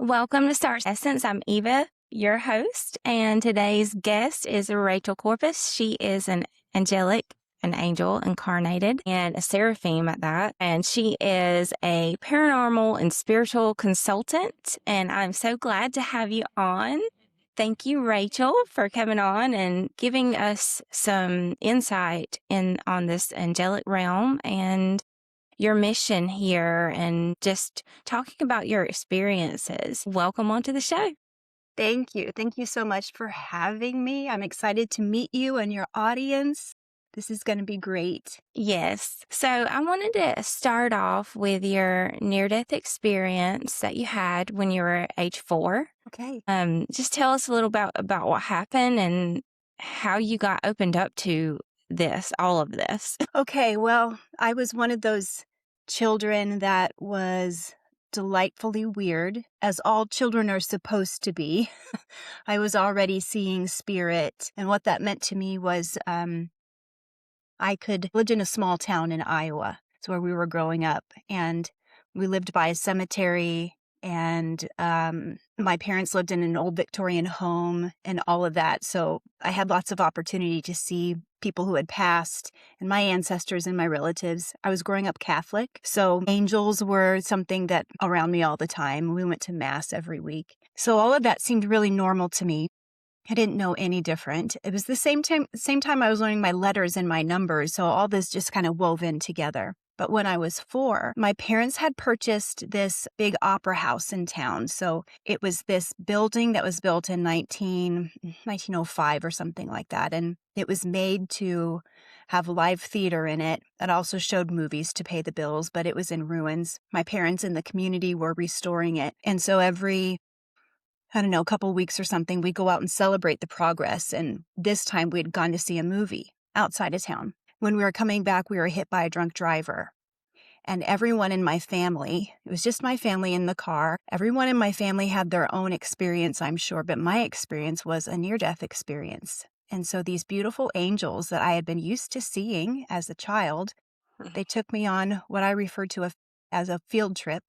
Welcome to Star Essence. I'm Eva, your host, and today's guest is Rachel Corpus. She is an angelic, an angel incarnated, and a seraphim at that. And she is a paranormal and spiritual consultant. And I'm so glad to have you on. Thank you, Rachel, for coming on and giving us some insight on this angelic realm and your mission here and just talking about your experiences. Welcome onto the show. Thank you. Thank you so much for having me. I'm excited to meet you and your audience. This is going to be great. Yes. So I wanted to start off with your near-death experience that you had when you were age 4. Okay. Just tell us a little about what happened and how you got opened up to all of this. Okay. Well, I was one of those children that was delightfully weird, as all children are supposed to be. I was already seeing spirit. And what that meant to me was I lived in a small town in Iowa. It's where we were growing up. And we lived by a cemetery. And my parents lived in an old Victorian home and all of that. So I had lots of opportunity to see people who had passed and my ancestors and my relatives. I was growing up Catholic. So angels were something that around me all the time. We went to Mass every week. So all of that seemed really normal to me. I didn't know any different. It was the same time I was learning my letters and my numbers. So all this just kind of wove in together. But when I was 4, my parents had purchased this big opera house in town. So it was this building that was built in 1905 or something like that. And it was made to have live theater in it. It also showed movies to pay the bills, but it was in ruins. My parents in the community were restoring it. And so every a couple weeks or something, we go out and celebrate the progress. And this time we had gone to see a movie outside of town. When we were coming back, we were hit by a drunk driver. And everyone in my family, it was just my family in the car, everyone in my family had their own experience, I'm sure, but my experience was a near-death experience. And so these beautiful angels that I had been used to seeing as a child, they took me on what I refer to as a field trip.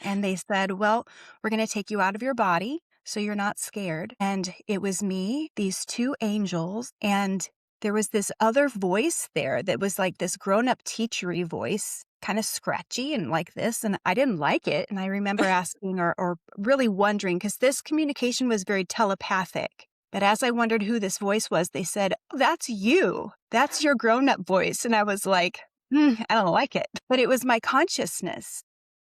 And they said, well, we're going to take you out of your body so you're not scared. And it was me, these 2 angels, and there was this other voice there that was like this grown-up teachery voice, kind of scratchy and like this. And I didn't like it. And I remember asking or really wondering, because this communication was very telepathic. But as I wondered who this voice was, they said, oh, that's you. That's your grown-up voice. And I was like, I don't like it. But it was my consciousness,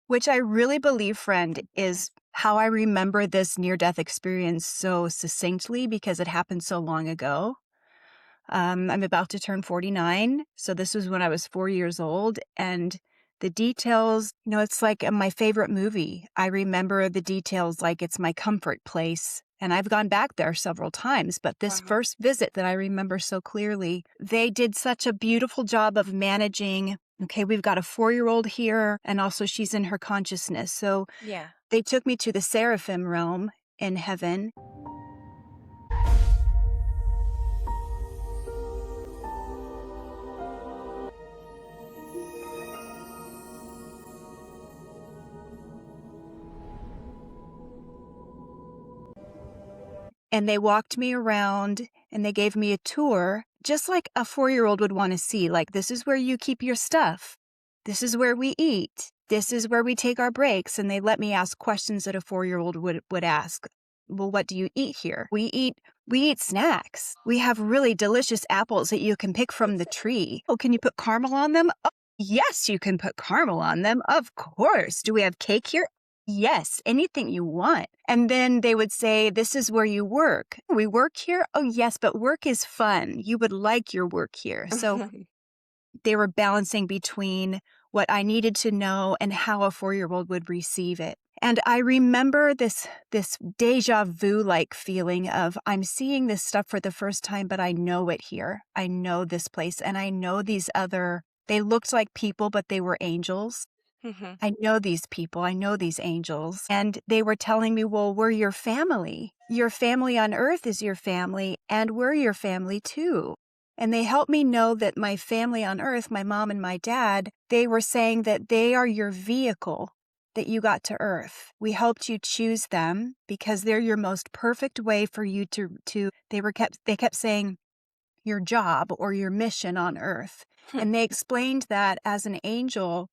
which I really believe, friend, is how I remember this near-death experience so succinctly because it happened so long ago. I'm about to turn 49, so this was when I was 4 years old, and the details, it's like my favorite movie. I remember the details like it's my comfort place, and I've gone back there several times, but this first visit that I remember so clearly, they did such a beautiful job of managing. Okay, we've got a 4-year-old here, and also she's in her consciousness. So Yeah. They took me to the Seraphim realm in heaven. And they walked me around and they gave me a tour, just like a 4-year-old would want to see. Like, this is where you keep your stuff. This is where we eat. This is where we take our breaks. And they let me ask questions that a 4-year-old would ask. Well, what do you eat here? We eat snacks. We have really delicious apples that you can pick from the tree. Oh, can you put caramel on them? Oh, yes, you can put caramel on them. Of course. Do we have cake here? Yes, anything you want. And then they would say, this is where you work. We work here? Oh, yes, but work is fun. You would like your work here. So they were balancing between what I needed to know and how a 4-year-old would receive it. And I remember this deja vu-like feeling of I'm seeing this stuff for the first time, but I know it here. I know this place, and I know they looked like people, but they were angels. I know these people. I know these angels. And they were telling me, well, we're your family. Your family on earth is your family, and we're your family too. And they helped me know that my family on earth, my mom and my dad, they were saying that they are your vehicle that you got to Earth. We helped you choose them because they're your most perfect way for you to they kept saying your job or your mission on Earth. And they explained that as an angel,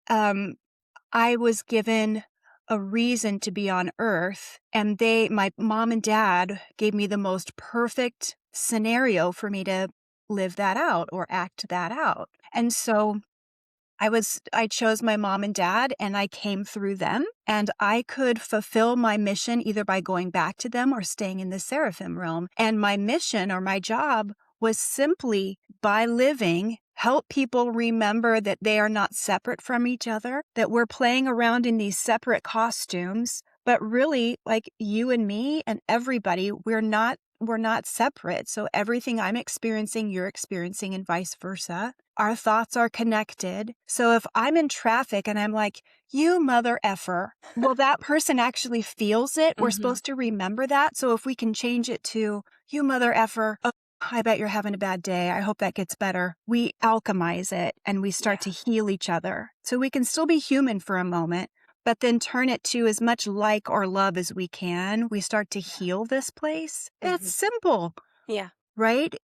I was given a reason to be on Earth, and my mom and dad gave me the most perfect scenario for me to live that out or act that out. And so I chose my mom and dad, and I came through them, and I could fulfill my mission either by going back to them or staying in the Seraphim realm. And my mission or my job was simply, by living, help people remember that they are not separate from each other, that we're playing around in these separate costumes, but really, like you and me and everybody, we're not separate. So everything I'm experiencing, you're experiencing, and vice versa. Our thoughts are connected. So if I'm in traffic and I'm like, you mother effer, well, that person actually feels it. We're supposed to remember that. So if we can change it to, you mother effer, oh, I bet you're having a bad day. I hope that gets better. We alchemize it and we start to heal each other. So we can still be human for a moment, but then turn it to as much like or love as we can. We start to heal this place. It's simple. Yeah. Right?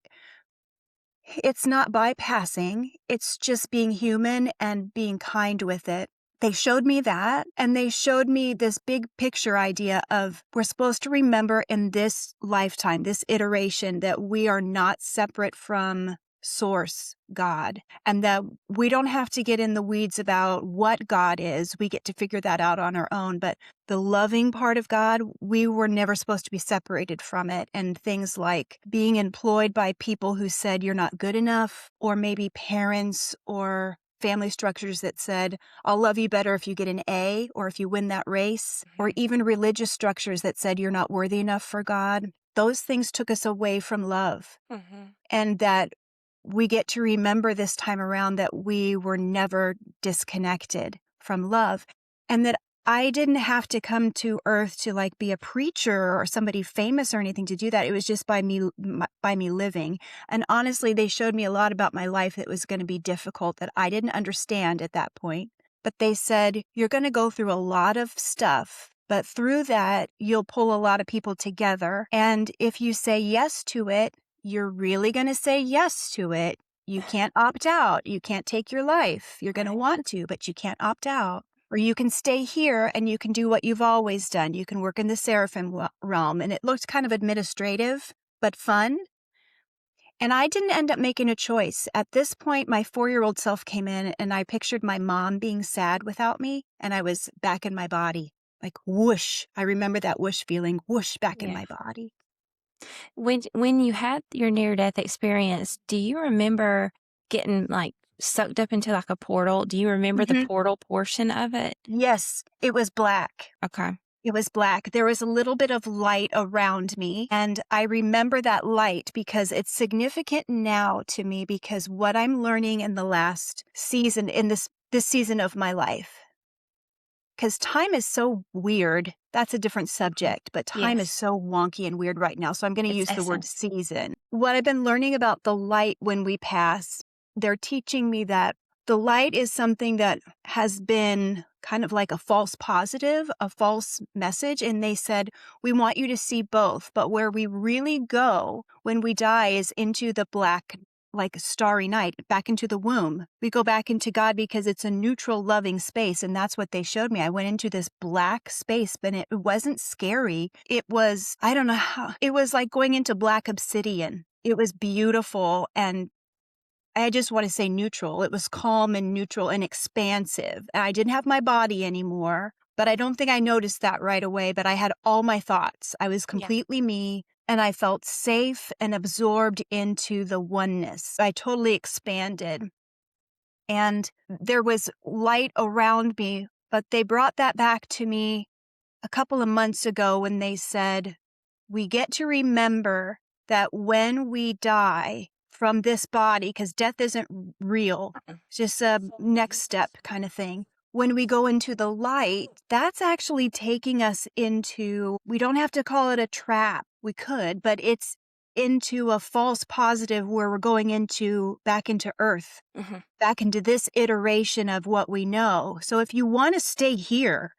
It's not bypassing. It's just being human and being kind with it. They showed me that, and they showed me this big picture idea of we're supposed to remember in this lifetime, this iteration, that we are not separate from Source, God, and that we don't have to get in the weeds about what God is. We get to figure that out on our own. But the loving part of God, we were never supposed to be separated from it. And things like being employed by people who said you're not good enough, or maybe parents or family structures that said, I'll love you better if you get an A or if you win that race, or even religious structures that said you're not worthy enough for God. Those things took us away from love. And that we get to remember this time around that we were never disconnected from love, and that I didn't have to come to Earth to like be a preacher or somebody famous or anything to do that. It was just by me living. And honestly, they showed me a lot about my life that was going to be difficult that I didn't understand at that point. But they said, you're going to go through a lot of stuff, but through that, you'll pull a lot of people together. And if you say yes to it, you're really going to say yes to it. You can't opt out. You can't take your life. You're going to want to, but you can't opt out. Or you can stay here and you can do what you've always done. You can work in the Seraphim realm. And it looked kind of administrative, but fun. And I didn't end up making a choice. At this point, my 4-year-old self came in and I pictured my mom being sad without me. And I was back in my body, like whoosh. I remember that whoosh feeling, whoosh back in my body. When you had your near-death experience, do you remember getting like sucked up into like a portal? Do you remember the portal portion of it? Yes, it was black. Okay. It was black. There was a little bit of light around me, and I remember that light because it's significant now to me because what I'm learning in the last season, in this season of my life. Because time is so weird. That's a different subject, but time is so wonky and weird right now. So I'm going to use the word season. What I've been learning about the light when we pass, they're teaching me that the light is something that has been kind of like a false positive, a false message. And they said, we want you to see both. But where we really go when we die is into the black, like a starry night, back into the womb. We go back into God because it's a neutral, loving space. And that's what they showed me. I went into this black space, but it wasn't scary. It was, I don't know how, it was like going into black obsidian. It was beautiful. And I just want to say neutral. It was calm and neutral and expansive. I didn't have my body anymore, but I don't think I noticed that right away. But I had all my thoughts. I was completely me. And I felt safe and absorbed into the oneness. I totally expanded. And there was light around me, but they brought that back to me a couple of months ago when they said, we get to remember that when we die from this body, because death isn't real, it's just a next step kind of thing. When we go into the light, that's actually taking us into, we don't have to call it a trap. We could, but it's into a false positive where we're going back into Earth, Mm-hmm. back into this iteration of what we know. So if you want to stay here,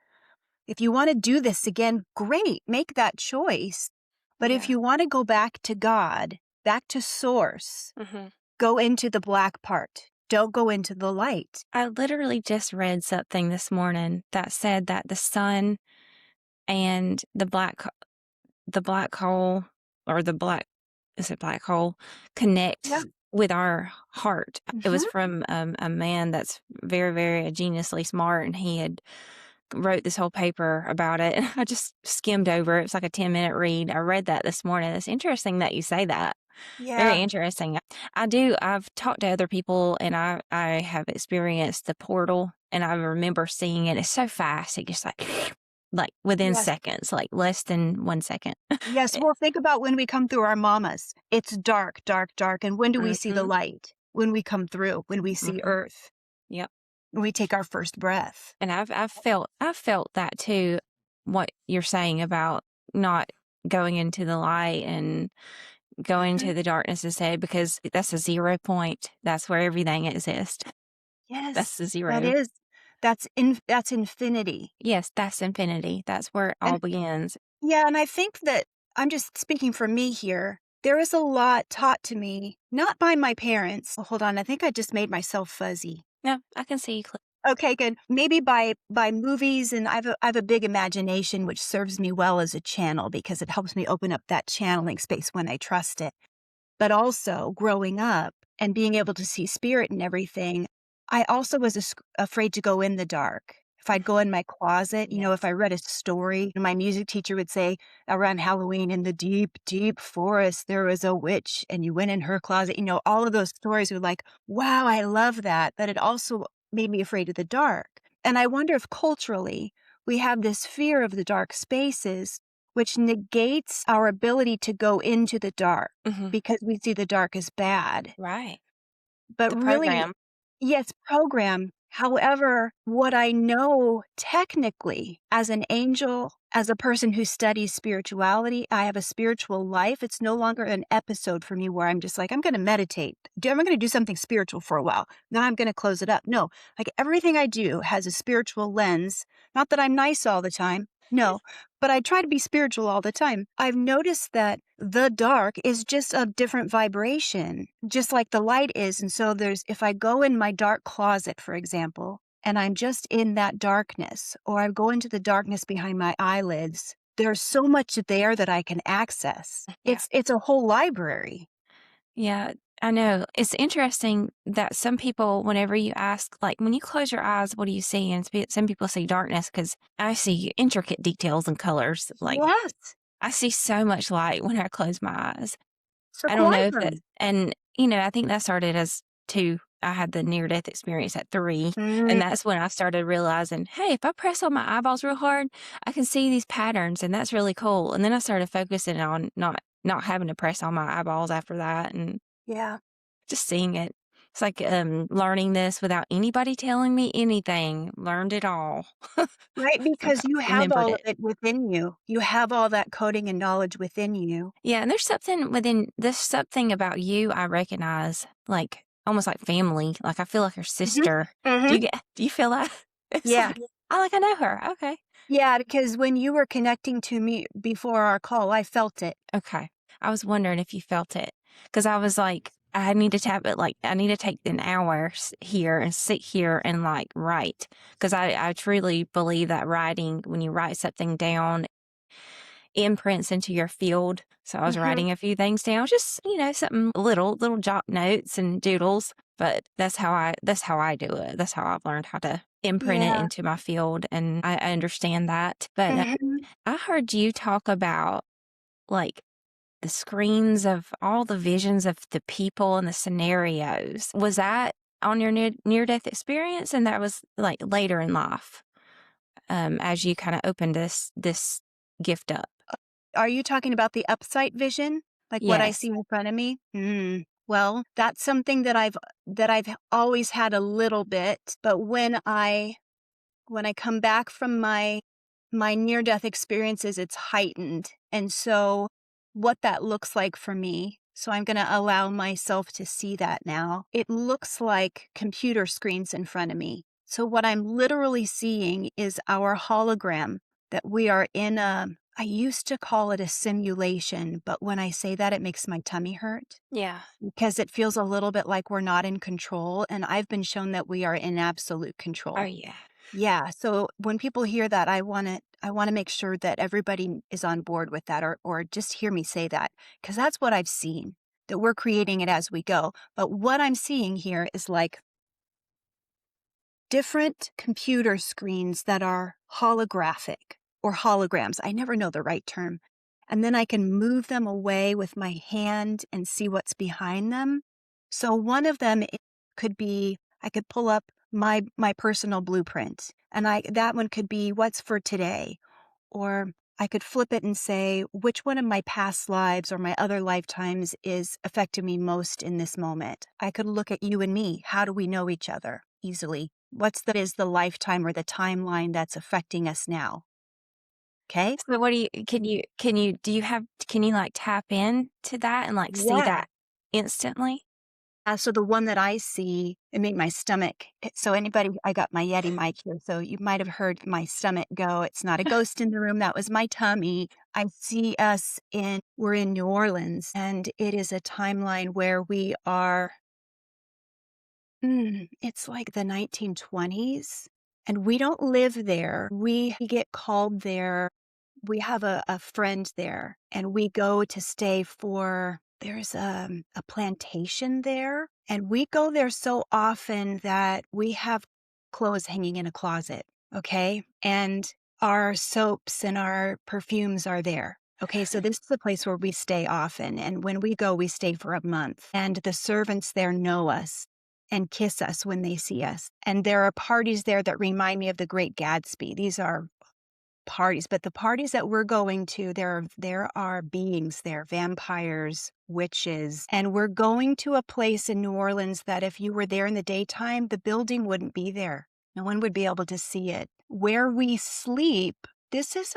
if you want to do this again, great, make that choice. But if Yeah. you want to go back to God, back to source, Mm-hmm. go into the black part. Don't go into the light. I literally just read something this morning that said that the sun and the black hole, or the black, is it black hole, Yeah. connect with our heart. It was Mhm. from a man that's very, very geniusly smart, and he had wrote this whole paper about it. And I just skimmed over it. It was like a 10-minute read. I read that this morning. It's interesting that you say that. Very Yeah. interesting. I've talked to other people, and I have experienced the portal, and I remember seeing it. It's so fast. It just like within Yes. seconds, like less than 1 second. Yes. Well, think about when we come through our mamas. It's dark, dark, dark. And when do we see the Mm-hmm. light? When we come through, when we see Mm-hmm. Earth, Yep. when we take our first breath. And I've felt that too, what you're saying about not going into the light and going Mhm. to the darkness instead, because that's a 0 point. That's where everything exists. That's Yes, the that 0. is. That's infinity. Yes, that's infinity. That's where it all And begins. yeah, and I think that I'm just speaking for me here. There is a lot taught to me, not by my parents. Oh, hold on, I think I just made myself fuzzy. No, I can see you. Okay, good. Maybe by movies, and I have a big imagination, which serves me well as a channel because it helps me open up that channeling space when I trust it. But also growing up and being able to see spirit and everything, I also was afraid to go in the dark. If I'd go in my closet, if Yes. I read a story, my music teacher would say around Halloween, in the deep, deep forest, there was a witch and you went in her closet. All of those stories were like, wow, I love that. But it also made me afraid of the dark. And I wonder if culturally we have this fear of the dark spaces, which negates our ability to go into the dark Mm-hmm. because we see the dark as bad. Right. But The really, program. yes, program. However, what I know technically as an angel, as a person who studies spirituality, I have a spiritual life. It's no longer an episode for me where I'm just like, I'm going to meditate. I'm going to do something spiritual for a while. Then I'm going to close it up. No, like everything I do has a spiritual lens. Not that I'm nice all the time. No, but I try to be spiritual all the time. I've noticed that the dark is just a different vibration, just like the light is. And so if I go in my dark closet, for example, and I'm just in that darkness, or I go into the darkness behind my eyelids, there's so much there that I can access. Yeah. It's a whole library. Yeah, I know. It's interesting that some people, whenever you ask, like, when you close your eyes, what do you see? And some people see darkness, because I see intricate details and colors. Like, Yes. I see so much light when I close my eyes. So I don't know if that, quantum. and, I think that started as 2. I had the near death experience at 3. Mm, And that's when I started realizing, hey, if I press on my eyeballs real hard, I can see these patterns, and that's really cool. And then I started focusing on not having to press on my eyeballs after that, and yeah. just seeing it. It's like learning this without anybody telling me anything. Learned it all. Right, because you have Remembered all of it. it within you. You have all that coding and knowledge within you. Yeah, and there's something about you I recognize, like almost like family. Like I feel like her Mhm. sister. Mhm. Do you feel that? It's Yeah. like I know her. Okay. Yeah, because when you were connecting to me before our call, I felt it. Okay. I was wondering if you felt it, because I was like, I need to tap it. Like I need to take an hour here and sit here and like write, because I truly believe that writing, when you write something down, imprints into your field. So I was Mhm. writing a few things down, just, something little jot notes and doodles. But that's how I do it. That's how I've learned how to imprint it Yeah. into my field. And I understand that. But Mhm. I heard you talk about like the screens of all the visions of the people and the scenarios. Was that on your near death experience? And that was like later in life, as you kind of opened this gift up. Are you talking about the upside vision? Like what I Yes. see in front of me? Well, that's something that I've always had a little bit, but when I come back from my near death experiences, it's heightened. And so what that looks like for me. So I'm going to allow myself to see that now. It looks like computer screens in front of me. So what I'm literally seeing is our hologram that we are in I used to call it a simulation, but when I say that, it makes my tummy hurt Yeah. because it feels a little bit like we're not in control. And I've been shown that we are in absolute Oh, control. yeah. Yeah, so when people hear that, I wanna make sure that everybody is on board with that or just hear me say that, because that's what I've seen, that we're creating it as we go. But what I'm seeing here is like different computer screens that are holographic or holograms. I never know the right term. And then I can move them away with my hand and see what's behind them. So one of them could be I could pull up my personal blueprint and that one could be what's for today. Or I could flip it and say, which one of my past lives or my other lifetimes is affecting me most in this moment? I could look at you and me. How do we know each other easily? Is the lifetime or the timeline that's affecting us now? Okay. So what do you have, can you like tap in to that and like see Yeah. that instantly? So the one that I see, it made my stomach. So anybody, I got my Yeti mic here, so you might have heard my stomach go. It's not a ghost in the room. That was my tummy. I see we're in New Orleans, and it is a timeline where we are. It's like the 1920s, and we don't live there. We get called there. We have a friend there, and we go to stay there's a plantation there, and we go there so often that we have clothes hanging in a closet, okay? And our soaps and our perfumes are there. Okay, so this is the place where we stay often, and when we go, we stay for a month, and the servants there know us and kiss us when they see us. And there are parties there that remind me of The Great Gatsby. These are parties, but the parties that we're going to, there are beings there, vampires, witches, and we're going to a place in New Orleans that if you were there in the daytime, the building wouldn't be there. No one would be able to see it. Where we sleep, this is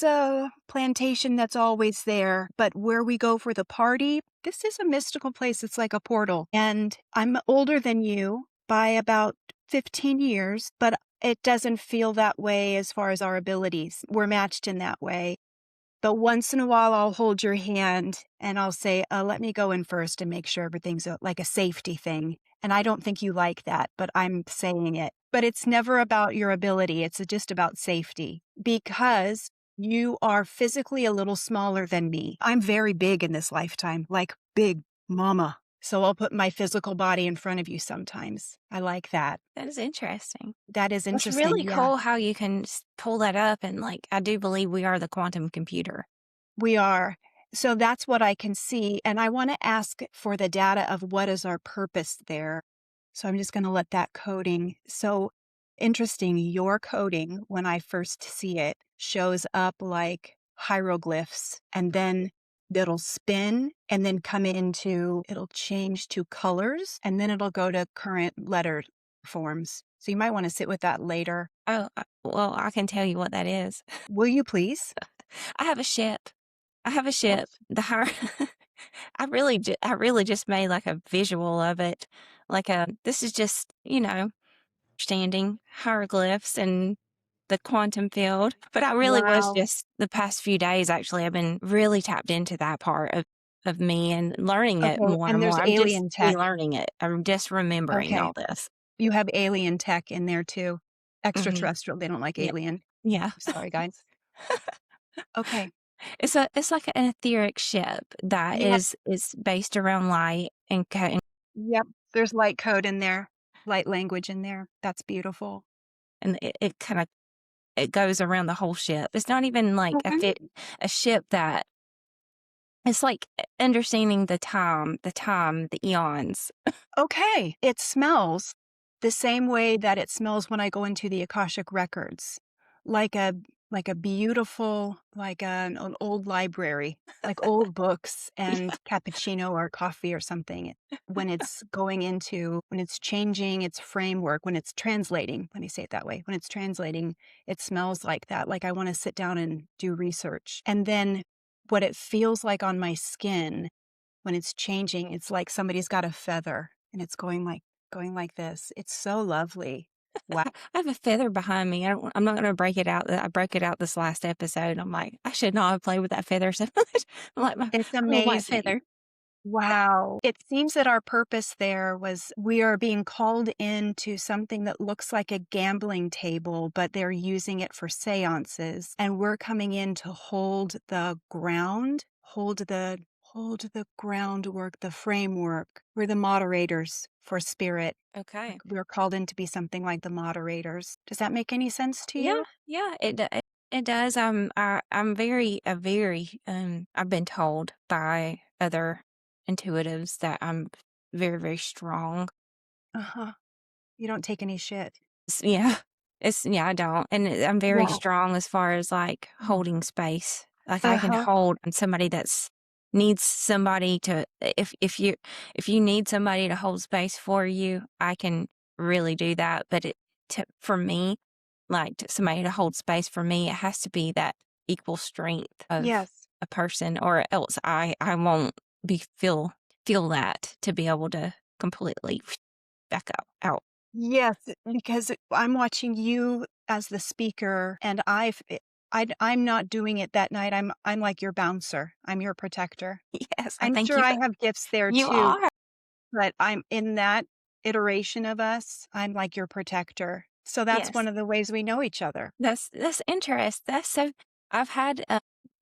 a plantation that's always there, but where we go for the party, this is a mystical place. It's like a portal. And I'm older than you by about 15 years, but it doesn't feel that way as far as our abilities. We're matched in that way. But once in a while, I'll hold your hand and I'll say, let me go in first and make sure everything's like a safety thing. And I don't think you like that, but I'm saying it. But it's never about your ability. It's just about safety because you are physically a little smaller than me. I'm very big in this lifetime, like big mama. So I'll put my physical body in front of you sometimes. I like that. That is interesting. That is It's interesting. really Yeah, cool how you can pull that up and like, I do believe we are the quantum computer. we are. So that's what I can see. And I want to ask for the data of what is our purpose there. So I'm just going to let that coding. So interesting. Your coding, when I first see it, shows up like hieroglyphs and then it'll spin and then it'll change to colors and then it'll go to current letter forms. So you might want to sit with that later. Oh, well, I can tell you what that is. Will you please? I have a ship. I have a Oh, ship. The higher, I really just made like a visual of it. This is just, understanding hieroglyphs and the quantum field. But I really was wow. just the past few days, actually, I've been really tapped into that part of me and learning it Okay, more and and there's more. I'm just alien tech. relearning it. I'm just remembering Okay, all this. you have alien tech in there too. Hmm. Extraterrestrial, they don't like Yep. alien. Yeah. Sorry, guys. Okay. It's like an etheric ship that Yep, is based around light and yep. There's light code in there, light language in there. That's beautiful. and it kind of it goes around the whole ship. It's not even like Mhm. a ship that it's like understanding the eons. Okay, it smells the same way that it smells when I go into the Akashic records, like a like a beautiful, like an old library, like old books and cappuccino or coffee or something. When it's changing its framework, when it's translating, let me say it that way, when it's translating, it smells like that. Like I want to sit down and do research. And then what it feels like on my skin when it's changing. It's like somebody's got a feather and it's going like this. It's so lovely. Wow. I have a feather behind me. I'm not going to break it out. I broke it out this last episode. I'm like, I should not have played with that feather so much. I'm like, my It's little white amazing. feather. Wow. It seems that our purpose there was we are being called into something that looks like a gambling table, but they're using it for seances. And we're coming in to hold the ground, hold the groundwork, the framework. We're the moderators for spirit. Okay. We're called in to be something like the moderators. Does that make any sense to Yeah, you? yeah, it does. I'm I've been told by other intuitives that I'm very, very strong. Uh-huh. You don't take any shit. Yeah, I don't, and I'm very Wow. strong as far as like holding space. Like I can Uh-huh. hold somebody that's needs somebody to if you need somebody to hold space for you, I can really do that. But for me, like somebody to hold space for me, it has to be that equal strength of Yes. a person, or else I won't be feel that to be able to completely back up out. Yes, because I'm watching you as the speaker, and I'm not doing it that night. I'm like your bouncer. I'm your protector. Yes, I I'm think sure I have gifts there you too, are. but I'm in that iteration of us. I'm like your protector. So that's Yes. one of the ways we know each other. That's interest. That's so I've had,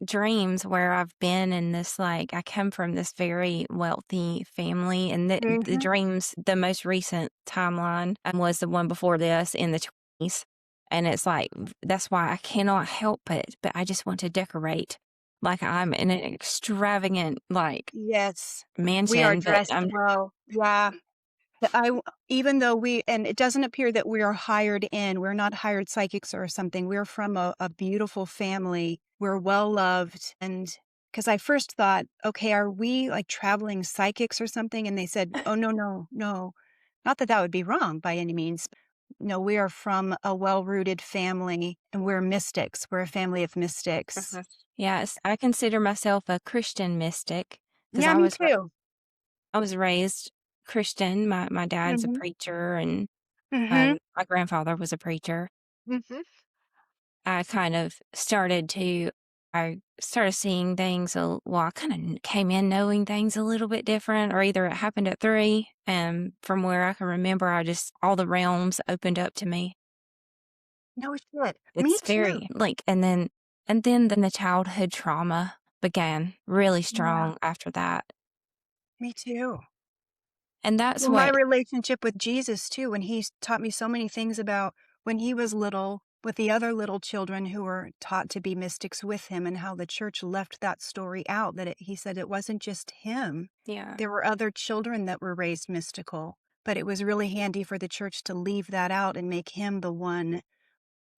dreams where I've been in this, like I come from this very wealthy family, and the Hmm. dreams the most recent timeline, was the one before this in the 20s, and it's like, that's why I cannot help it, but I just want to decorate like I'm in an extravagant, like, Yes, we are mansion, but dressed I'm well. Yeah. Even though and it doesn't appear that we are hired in, we're not hired psychics or something. We're from a beautiful family. We're well loved. And because I first thought, okay, are we like traveling psychics or something? And they said, oh, no, no, no. Not that that would be wrong by any means. No, we are from a well rooted family and we're mystics. We're a family of mystics. Mhm. Yes, I consider myself a Christian mystic because Yeah, me too. I was raised Christian. My dad's a Hmm. preacher, and Hmm. my grandfather was a preacher. Hmm. I kind of I started seeing things. Well, I kind of came in knowing things a little bit different, or either it happened at 3, and from where I can remember, all the realms opened up to me. No shit. Me It's too. very like, and then the childhood trauma began really Yeah, strong after that, me too. and that's Well, my what. relationship with Jesus too, when he's taught me so many things about when he was little with the other little children who were taught to be mystics with him and how the church left that story out, that he said it wasn't just him. Yeah. There were other children that were raised mystical, but it was really handy for the church to leave that out and make him the one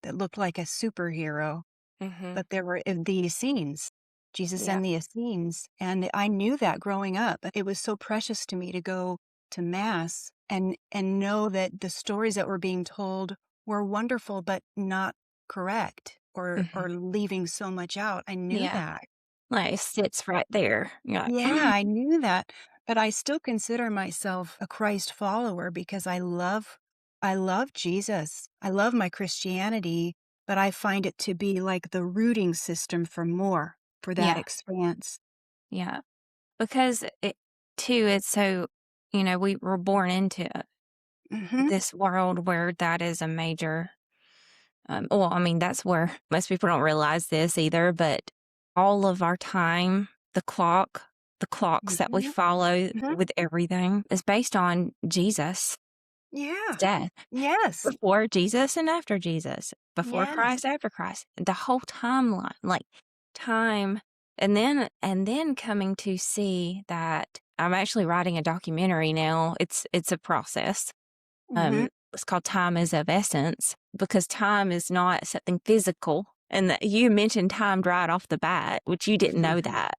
that looked like a superhero. Mhm. But there were the Essenes, Jesus Yeah. and the Essenes, and I knew that growing up. It was so precious to me to go to mass and know that the stories that were being told were wonderful, but not correct or Mhm. leaving so much out. I knew Yeah. that. Like, it sits right there. You're like, Yeah, I knew that, but I still consider myself a Christ follower because I love Jesus. I love my Christianity, but I find it to be like the rooting system for more, for that Yeah, expanse. yeah. Because it's so, we were born into Mhm. this world where that is a major, well, I mean, that's where most people don't realize this either, but all of our time, the clocks that we Mhm. follow Mhm. with everything is based on Jesus' Yeah. death. Yes. Before Jesus and after Jesus, before Yes. Christ, after Christ, the whole timeline, like time, and then coming to see that I'm actually writing a documentary now. It's a process. Mhm. It's called Time is of Essence, because time is not something physical. And that you mentioned time right off the bat, which you didn't know that,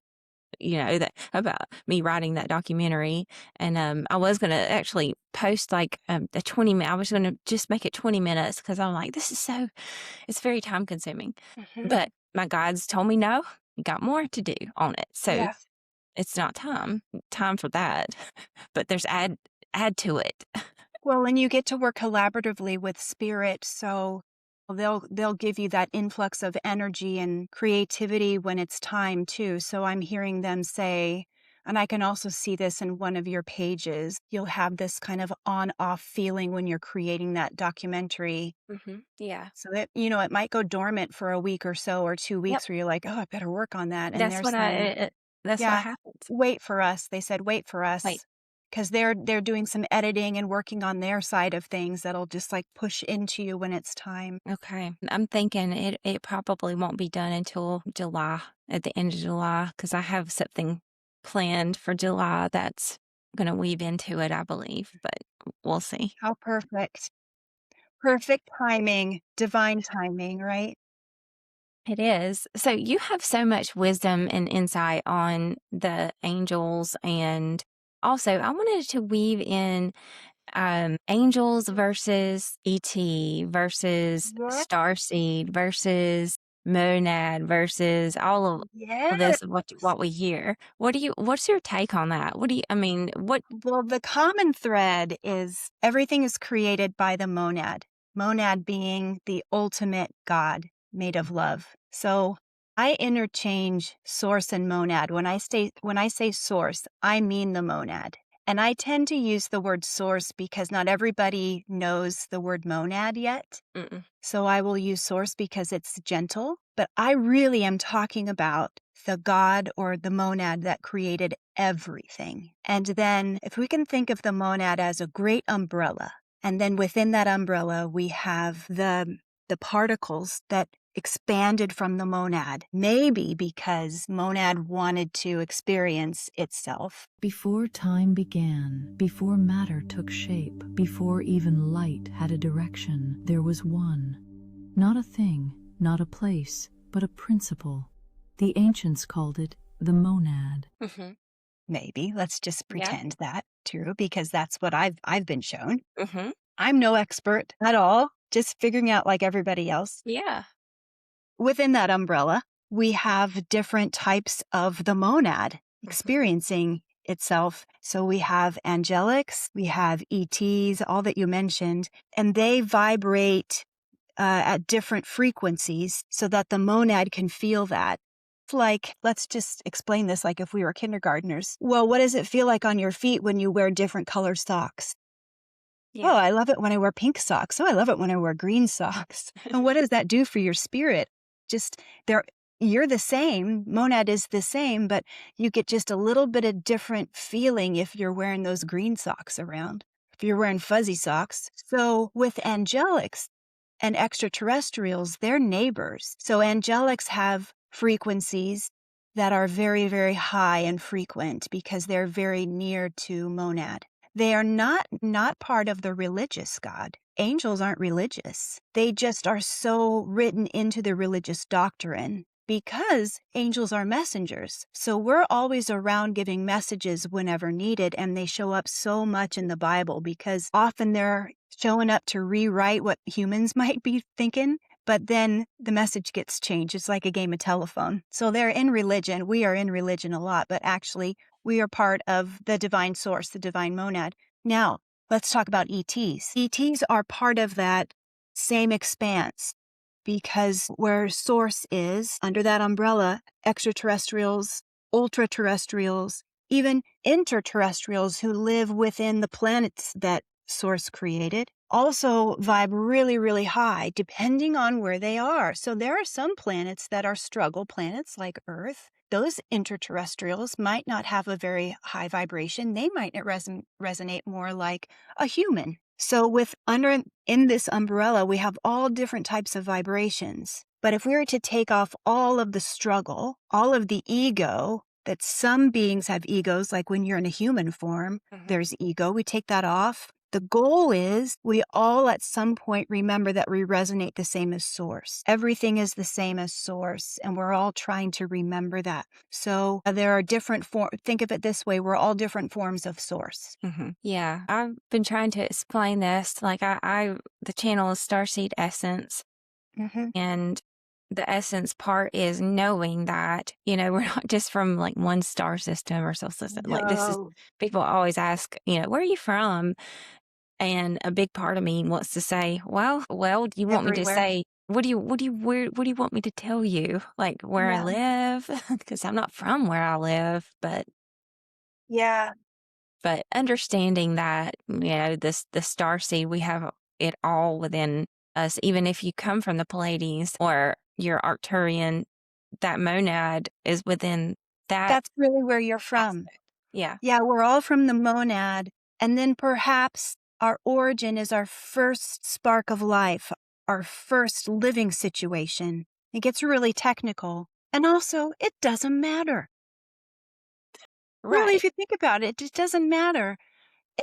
that about me writing that documentary. And I was going to actually post like a 20 minute, I was going to just make it 20 minutes because I'm like, it's very time consuming. Mhm. But my guides told me no. got more to do on it. So Yeah. it's not time for that, but there's add to it. Well, and you get to work collaboratively with spirit, so they'll give you that influx of energy and creativity when it's time too. So I'm hearing them say, and I can also see this in one of your pages, you'll have this kind of on-off feeling when you're creating that documentary. Yeah. So that, it might go dormant for a week or so or 2 Yep. weeks where you're like, oh, I better work on that. And That's they're what saying, that's what yeah, happens. wait for us. They said, wait for Wait. us. Because they're doing some editing and working on their side of things that'll just like push into you when it's time. Okay. I'm thinking it probably won't be done until July, at the end of July, because I have something planned for July that's going to weave into it, I believe, but we'll see. How perfect. Perfect timing, divine timing, right? It is. So you have so much wisdom and insight on the angels, and also I wanted to weave in angels versus ET versus Yeah. starseed versus monad versus all of Yes. this what we hear. What's your take on that? I mean, what Well, the common thread is everything is created by the monad, monad being the ultimate God made of love. So I interchange source and monad. When I say source, I mean the monad. And I tend to use the word source because not everybody knows the word monad yet. Mm-mm. So I will use source because it's gentle, but I really am talking about the God or the monad that created everything. And then if we can think of the monad as a great umbrella, and then within that umbrella, we have the particles that expanded from the monad, maybe because monad wanted to experience itself. Before time began, before matter took shape, before even light had a direction, there was one. Not a thing, not a place, but a principle. The ancients called it the monad. Mm-hmm. Maybe let's just Yeah. pretend that true because that's what I've been shown. Mm-hmm. I'm no expert at all, just figuring out like everybody else. Yeah. Within that umbrella, we have different types of the monad experiencing itself. So we have angelics, we have ETs, all that you mentioned, and they vibrate at different frequencies so that the monad can feel that. Like, let's just explain this like if we were kindergartners. Well, what does it feel like on your feet when you wear different colored socks? Yeah. Oh, I love it when I wear pink socks. Oh, I love it when I wear green socks. And what does that do for your spirit? Just there, you're the same. Monad is the same, but you get just a little bit of different feeling if you're wearing those green socks around, if you're wearing fuzzy socks. So with angelics and extraterrestrials, they're neighbors. So angelics have frequencies that are very, very high and frequent because they're very near to monad. They are not part of the religious God. Angels aren't religious. They just are so written into the religious doctrine because angels are messengers. So we're always around giving messages whenever needed, and they show up so much in the Bible because often they're showing up to rewrite what humans might be thinking, but then the message gets changed. It's like a game of telephone. So they're in religion. We are in religion a lot, but actually we are part of the divine source, the divine monad. Now, let's talk about ETs. ETs are part of that same expanse because where source is, under that umbrella, extraterrestrials, ultra-terrestrials, even interterrestrials who live within the planets that source created also vibe really, really high depending on where they are. So there are some planets that are struggle planets like Earth. Those interterrestrials might not have a very high vibration. They might resonate more like a human. So in this umbrella, we have all different types of vibrations. But if we were to take off all of the struggle, all of the ego, that some beings have egos, like when you're in a human form, there's ego. We take that off. The goal is we all at some point remember that we resonate the same as source. Everything is the same as source, and we're all trying to remember that. So there are different forms. Think of it this way. We're all different forms of source. Yeah. I've been trying to explain this. Like the channel is Starseed Essence, and the essence part is knowing that, we're not just from like one star system or solar system. Like this is, No. people always ask, where are you from? And a big part of me wants to say, well, do you want me to Everywhere. say, what do you want me to tell you? Like where I Yeah. live? Because I'm not from where I live, Yeah. but understanding that, this, the star seed, we have it all within us. Even if you come from the Pleiades or you're Arcturian, that monad is within that That's really where you're from. aspect. Yeah. Yeah, we're all from the monad, and then perhaps our origin is our first spark of life, our first living situation. It gets really technical. And also, it doesn't matter. Really, Right. if you think about it, it doesn't matter.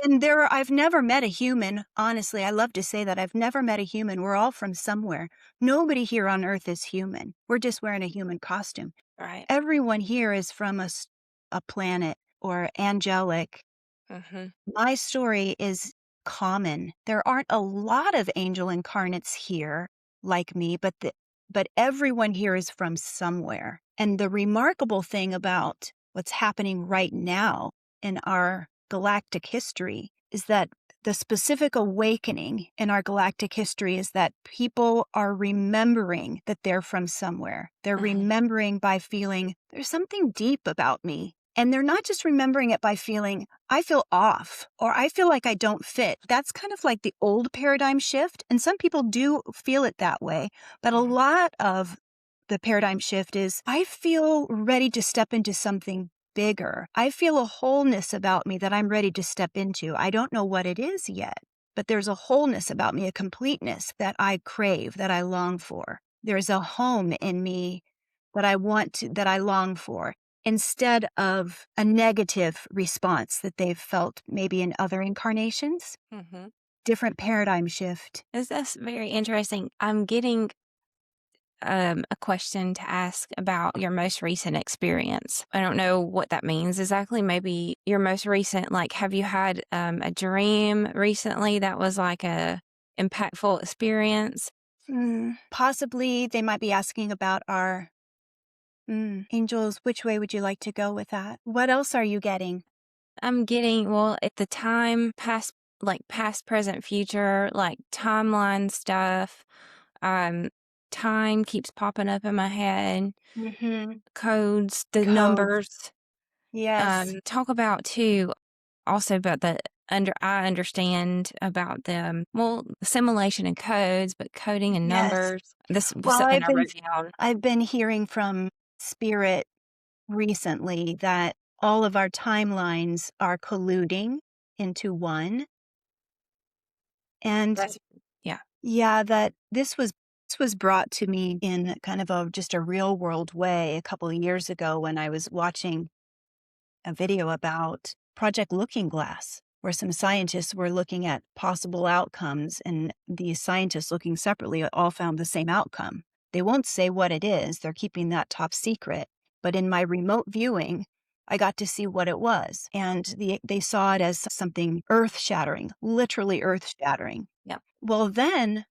And I've never met a human, honestly, I love to say that I've never met a human. We're all from somewhere. Nobody here on Earth is human. We're just wearing a human costume. Right. Everyone here is from a planet or angelic. Mm-hmm. My story is common. There aren't a lot of angel incarnates here like me, but everyone here is from somewhere. And the remarkable thing about what's happening right now in our galactic history is that the specific awakening in our galactic history is that people are remembering that they're from somewhere. They're Mm-hmm. remembering by feeling there's something deep about me. And they're not just remembering it by feeling, I feel off or I feel like I don't fit. That's kind of like the old paradigm shift. And some people do feel it that way. But a Mhm. lot of the paradigm shift is I feel ready to step into something bigger. I feel a wholeness about me that I'm ready to step into. I don't know what it is yet, but there's a wholeness about me, a completeness that I crave, that I long for. There's a home in me that that I long for, instead of a negative response that they've felt maybe in other incarnations. Mm-hmm. Different paradigm shift. That's very interesting. I'm getting a question to ask about your most recent experience. I don't know what that means exactly. Maybe your most recent, like, have you had a dream recently that was like a impactful experience? Possibly they might be asking about our angels. Which way would you like to go with that? What else are you getting? I'm getting, well, at the time, past, present, future, like timeline stuff. Um, time keeps popping up in my head, Mm-hmm. codes, the Codes. numbers. Yes. Talk about too, also about I understand about the, well, assimilation and codes, but coding and Yes. numbers. This was Well, something I wrote down. I've been hearing from spirit recently that all of our timelines are colluding into one. And That's, yeah. yeah, that this was brought to me in kind of just a real world way a couple of years ago when I was watching a video about Project Looking Glass, where some scientists were looking at possible outcomes, and these scientists looking separately all found the same outcome. They won't say what it is, they're keeping that top secret. But in my remote viewing, I got to see what it was. And they saw it as something earth shattering, literally earth shattering. Yeah. Well, then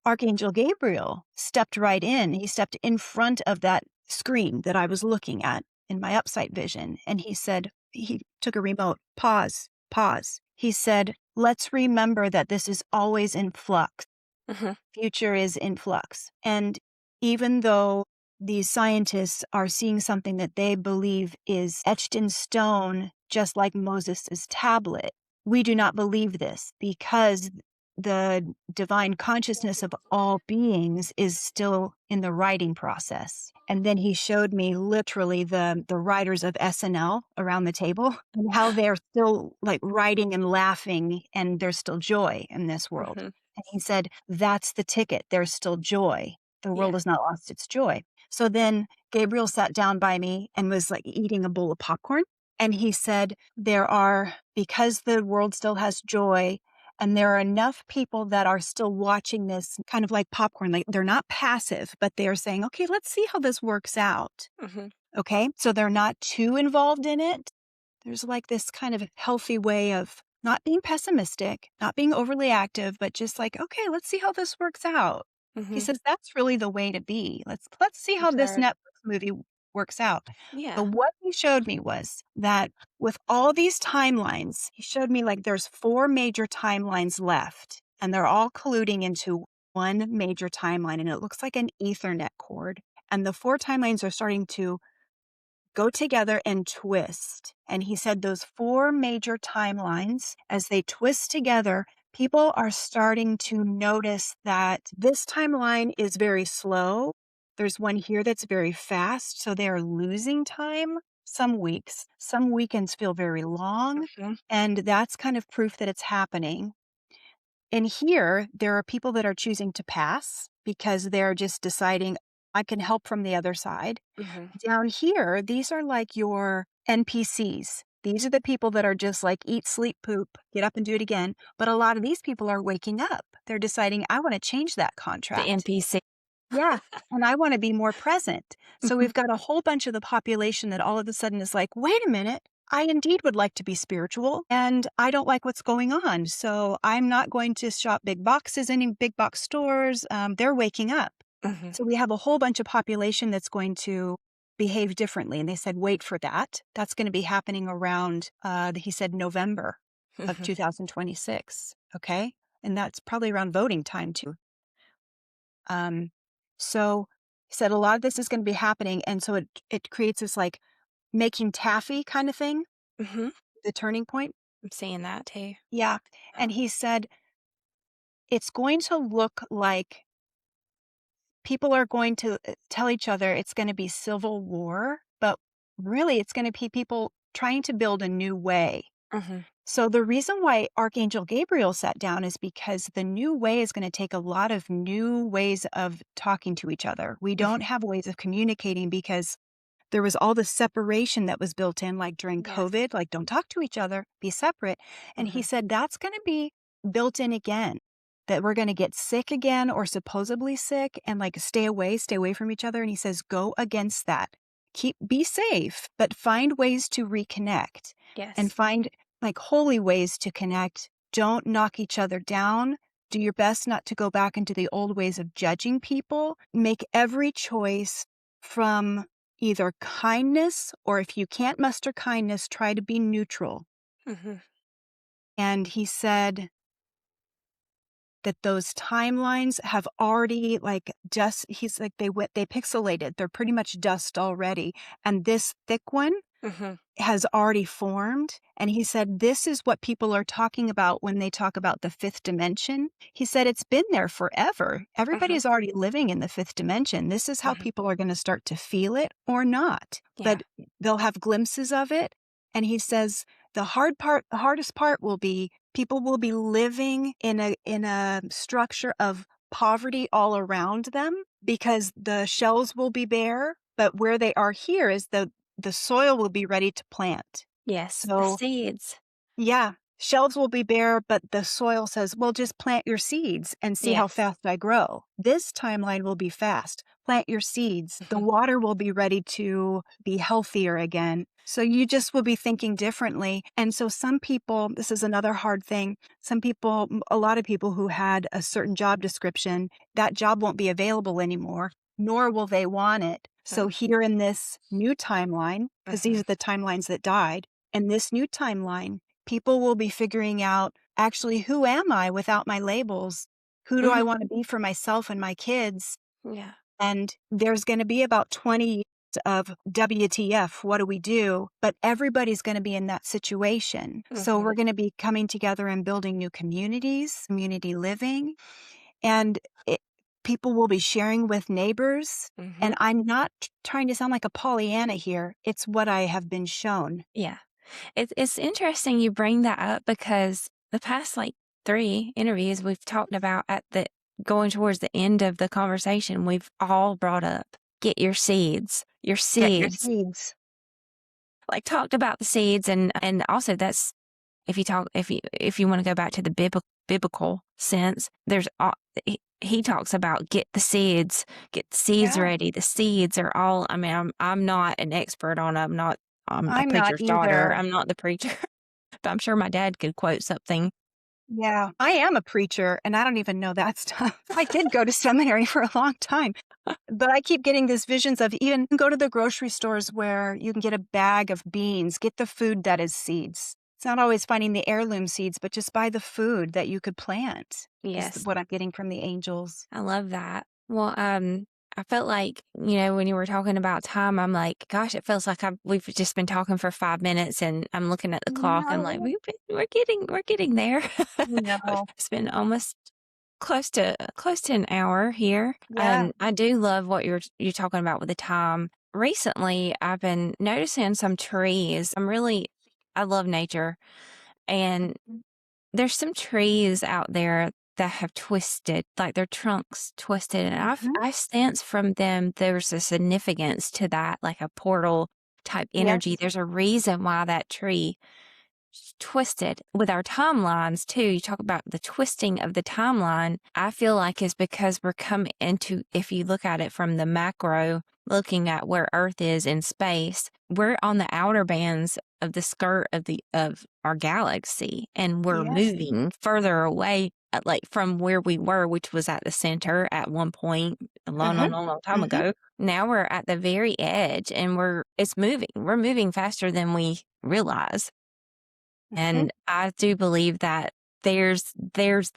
Archangel Gabriel stepped right in. He stepped in front of that screen that I was looking at in my upsight vision. And he took a remote, pause, pause. He said, let's remember that this is always in flux. Mm-hmm. Future is in flux. And even though these scientists are seeing something that they believe is etched in stone, just like Moses' tablet, we do not believe this because the divine consciousness of all beings is still in the writing process. And then he showed me literally the writers of SNL around the table and how they're still like writing and laughing, and there's still joy in this world. Mm-hmm. And he said, that's the ticket. There's still joy. The Yeah. world has not lost its joy. So then Gabriel sat down by me and was like eating a bowl of popcorn. And he said, because the world still has joy, and there are enough people that are still watching this kind of like popcorn, like they're not passive, but they are saying, okay, let's see how this works out. Mm-hmm. Okay. So they're not too involved in it. There's like this kind of healthy way of not being pessimistic, not being overly active, but just like, okay, let's see how this works out. He Mhm. says, "That's really the way to be. Let's see how That's this right. Netflix movie works out." Yeah. But what he showed me was that with all these timelines, he showed me, like, there's 4 major timelines left, and they're all colluding into one major timeline, and it looks like an Ethernet cord, and the 4 timelines are starting to go together and twist. And he said those 4 major timelines, as they twist together, people are starting to notice that this timeline is very slow. There's one here that's very fast. So they're losing time some weeks. Some weekends feel very long. Mhm. And that's kind of proof that it's happening. And here, there are people that are choosing to pass because they're just deciding, I can help from the other side. Mhm. Down here, these are like your NPCs. These are the people that are just like eat, sleep, poop, get up and do it again. But a lot of these people are waking up. They're deciding, I want to change that The contract. NPC. Yeah. And I want to be more present. So Mhm. we've got a whole bunch of the population that all of a sudden is like, wait a minute. I indeed would like to be spiritual and I don't like what's going on. So I'm not going to shop big boxes, any big box stores. They're waking up. Mhm. So we have a whole bunch of population that's going to behave differently. And they said, wait for that. That's going to be happening around, he said, November of Mhm. 2026. Okay. And that's probably around voting time too. Um, so he said a lot of this is going to be happening. And so it creates this like making taffy kind of thing, Mhm. the turning point. I'm seeing that too. Yeah. And he said it's going to look like people are going to tell each other it's going to be civil war, but really it's going to be people trying to build a new way. Mhm. So the reason why Archangel Gabriel sat down is because the new way is going to take a lot of new ways of talking to each other. We don't Mhm. have ways of communicating because there was all the separation that was built in, like during Yes. COVID, like don't talk to each other, be separate. And he Mhm. said that's going to be built in again, that we're going to get sick again or supposedly sick and like stay away from each other. And he says, go against that. Be safe, but find ways to reconnect and Yes. find like holy ways to connect. Don't knock each other down. Do your best not to go back into the old ways of judging people. Make every choice from either kindness or if you can't muster kindness, try to be neutral. Mhm. And he said that those timelines have already like dust. He's like, they pixelated. They're pretty much dust already. And this thick one Mhm. has already formed. And he said, this is what people are talking about when they talk about the fifth dimension. He said, it's been there forever. Mhm. Everybody's already living in the fifth dimension. This is how Mhm. people are going to start to feel it or not, Yeah. but they'll have glimpses of it. And he says, the hardest part will be people will be living in a structure of poverty all around them because the shells will be bare. But where they are here is the soil will be ready to plant. Yes. The So, seeds. yeah, shelves will be bare, but the soil says, well, just plant your seeds and see how Yes. fast I grow. This timeline will be fast. Plant your seeds. The Mhm. water will be ready to be healthier again. So you just will be thinking differently. And so some people, this is another hard thing. Some people, a lot of people who had a certain job description, that job won't be available anymore, nor will they want it. So Mm. here in this new timeline, because these Mhm. are the timelines that died, in this new timeline, people will be figuring out actually, who am I without my labels? Who do I Mhm. want to be for myself and my kids? Yeah. And there's going to be about 20 years of WTF, what do we do? But everybody's going to be in that situation. So Mhm. we're going to be coming together and building new communities, community living, and people will be sharing with neighbors. And Mhm. I'm not trying to sound like a Pollyanna here. It's what I have been shown. Yeah. It's interesting you bring that up because the past like 3 interviews we've talked about at the going towards the end of the conversation, we've all brought up get your seeds. Your Get your seeds. seeds. Like talked about the seeds and also that's if you want to go back to the biblical sense, there's he talks about get the seeds Yeah. ready. The seeds are all. I mean, I'm not an expert on. I'm a I'm not preacher's daughter. either. I'm not the preacher, but I'm sure my dad could quote something Yeah, I am a preacher and I don't even know that stuff. I did go to seminary for a long time, but I keep getting these visions of even go to the grocery stores where you can get a bag of beans, get the food that is seeds. It's not always finding the heirloom seeds, but just buy the food that you could plant is Yes, what I'm getting from the angels. I love that. Well, I felt like, when you were talking about time, I'm like, gosh, it feels like we've just been talking for 5 minutes, and I'm looking at the clock. I'm like, No, we're getting there. no. It's been almost close to an hour here. Yeah. I do love what you're talking about with the time. Recently, I've been noticing some trees. I love nature, and there's some trees out there that have twisted, like their trunks twisted, and Mhm. I sense from them there's a significance to that, like a portal type energy. Yes. There's a reason why that tree twisted. With our timelines too, you talk about the twisting of the timeline. I feel like is because we're coming into, if you look at it from the macro, looking at where Earth is in space, we're on the outer bands of the skirt of our galaxy, and we're Yes. moving further away, like from where we were, which was at the center at one point a long, Uh-huh. long, long, long time Mhm. ago. Now we're at the very edge, and it's moving. We're moving faster than we realize. Mhm. And I do believe that there's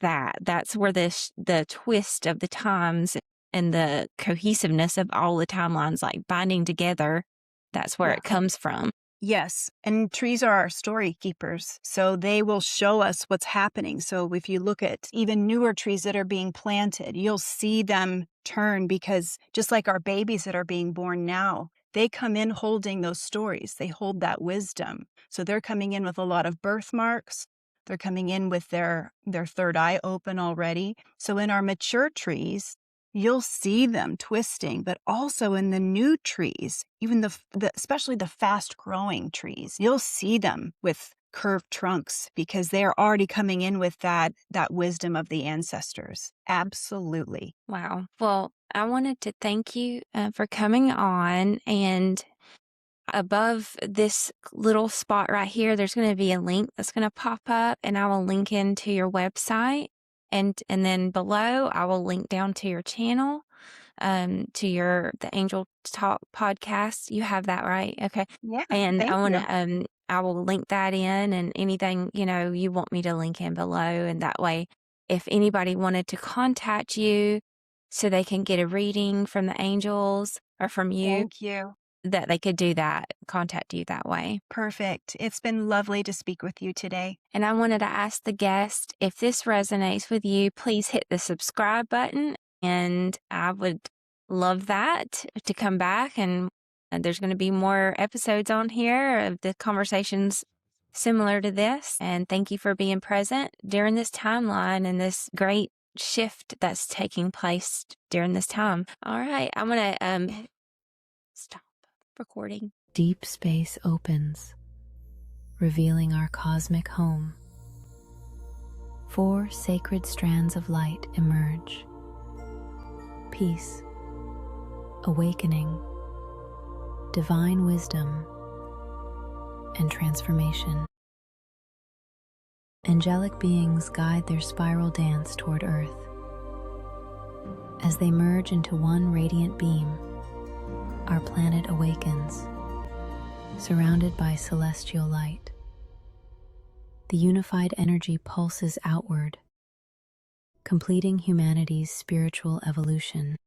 that. That's where the twist of the times and the cohesiveness of all the timelines, like binding together, that's where Yeah. it comes from. Yes, and trees are our story keepers, so they will show us what's happening. So if you look at even newer trees that are being planted, you'll see them turn because just like our babies that are being born now, they come in holding those stories. They hold that wisdom. So they're coming in with a lot of birthmarks. They're coming in with their third eye open already. So in our mature trees, you'll see them twisting, but also in the new trees, even especially the fast growing trees, you'll see them with curved trunks because they're already coming in with that wisdom of the ancestors. Absolutely. Wow. Well, I wanted to thank you for coming on. And above this little spot right here, there's going to be a link that's going to pop up, and I will link into your website. And then below, I will link down to your channel, to the Angel Talk podcast. You have that, right? Okay. Yeah, And thank you. I will link that in, and anything, you want me to link in below. And that way, if anybody wanted to contact you so they can get a reading from the angels or from you, Thank you. that they could do that, contact you that way. Perfect. It's been lovely to speak with you today. And I wanted to ask the guest, if this resonates with you, please hit the subscribe button. And I would love that to come back. And there's going to be more episodes on here of the conversations similar to this. And thank you for being present during this timeline and this great shift that's taking place during this time. All right. I'm going to stop recording. Deep space opens, revealing our cosmic home. 4 sacred strands of light emerge: peace, awakening, divine wisdom, and transformation. Angelic beings guide their spiral dance toward Earth. As they merge into one radiant beam, our planet awakens, surrounded by celestial light. The unified energy pulses outward, completing humanity's spiritual evolution.